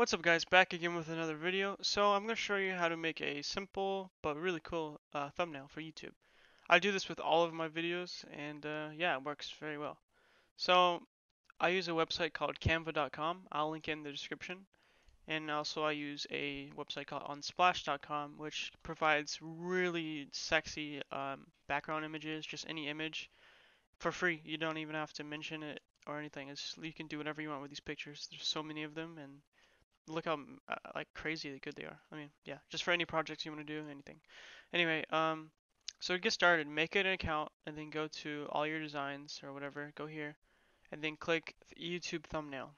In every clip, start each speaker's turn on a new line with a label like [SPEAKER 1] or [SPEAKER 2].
[SPEAKER 1] What's up guys, back again with another video. So I'm going to show you how to make a simple but really cool thumbnail for YouTube. I do this with all of my videos and yeah, it works very well. So I use a website called Canva.com. I'll link it in the description. And also I use a website called Unsplash.com, which provides really sexy background images, just any image for free. You don't even have to mention it or anything. You can do whatever you want with these pictures. There's so many of them, and look how like crazy good they are. I mean, yeah, just for any projects you want to do, anything. Anyway, so to get started, make an account and then go to all your designs or whatever. Go here and then click YouTube thumbnail.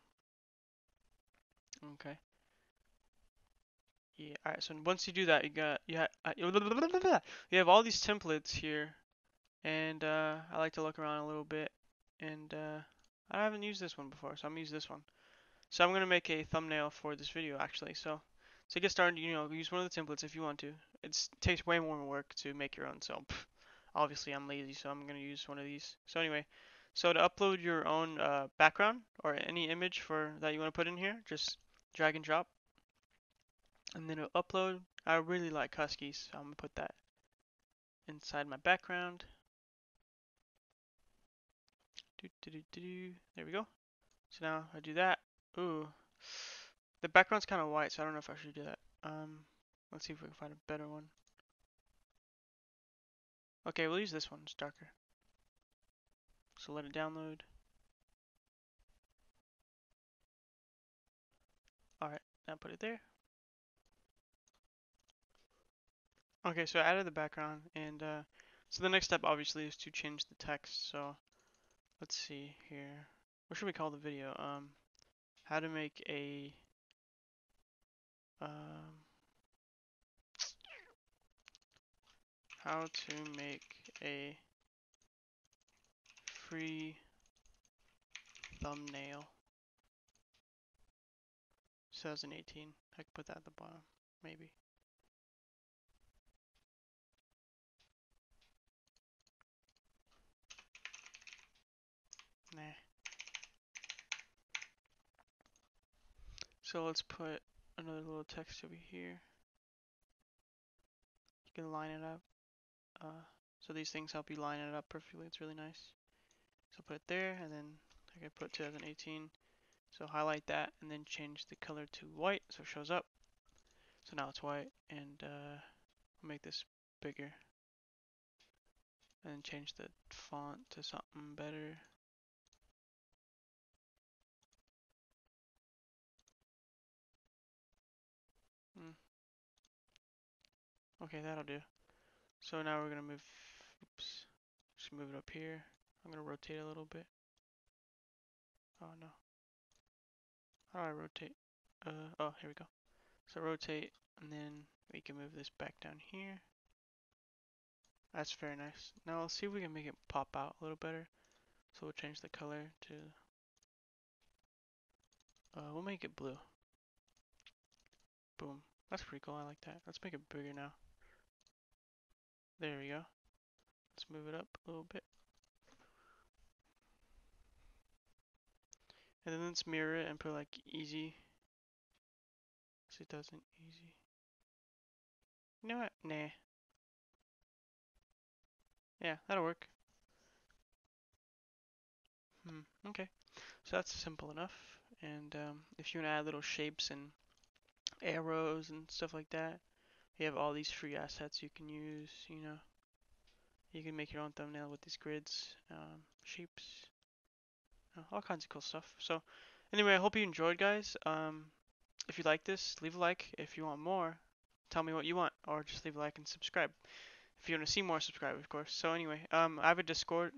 [SPEAKER 1] Okay. Yeah. All right. So once you do that, you have all these templates here, and I like to look around a little bit, and I haven't used this one before, so I'm gonna use this one. So I'm going to make a thumbnail for this video actually. So to get started, use one of the templates if you want to. It takes way more work to make your own, so obviously I'm lazy, so I'm going to use one of these. So anyway, so to upload your own background or any image that you want to put in here, just drag and drop. And then it'll upload. I really like huskies, so I'm going to put that inside my background. There we go. So now I do that. Ooh, the background's kind of white, so I don't know if I should do that. Let's see if we can find a better one. Okay, we'll use this one. It's darker. So let it download. Alright, now put it there. Okay, so I added the background, and so the next step obviously is to change the text. So let's see here. What should we call the video? How to make a how to make a free thumbnail 2018. I could put that at the bottom, maybe. Nah. So let's put another little text over here. You can line it up. So these things help you line it up perfectly. It's really nice. So put it there, and then I can put 2018. So highlight that, and then change the color to white so it shows up. So now it's white, and I'll make this bigger. And change the font to something better. Okay, that'll do. So now we're gonna move, just move it up here. I'm gonna rotate a little bit. Oh no. How do I rotate? Oh, here we go. So rotate, and then we can move this back down here. That's very nice. Now let's see if we can make it pop out a little better. So we'll change the color to, we'll make it blue. Boom. That's pretty cool, I like that. Let's make it bigger now. There we go. Let's move it up a little bit. And then let's mirror it and put like easy. So it doesn't easy. You know what? Nah. Yeah, that'll work. Okay. So that's simple enough. And if you want to add little shapes and arrows and stuff like that, you have all these free assets you can use. You can make your own thumbnail with these grids, shapes, all kinds of cool stuff. So anyway, I hope you enjoyed, guys. If you like this, leave a like. If you want more, tell me what you want, or just leave a like and subscribe. If you want to see more, subscribe, of course. So anyway, I have a Discord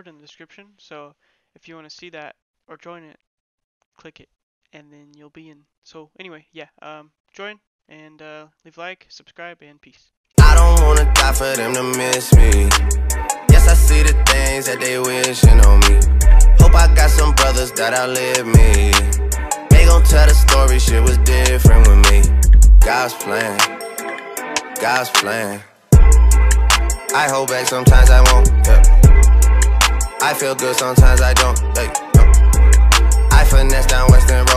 [SPEAKER 1] in the description. So if you want to see that or join it, click it, and then you'll be in. So anyway, yeah, join and leave a like, subscribe, and peace.
[SPEAKER 2] I don't wanna die for them to miss me. Yes, I see the things that they wishing on me. Hope I got some brothers that outlive me. They gon' tell the story, shit was different with me. God's plan, God's plan. I hold back, sometimes I won't, yeah. I feel good, sometimes I don't, hey, no. I finesse down Western Road.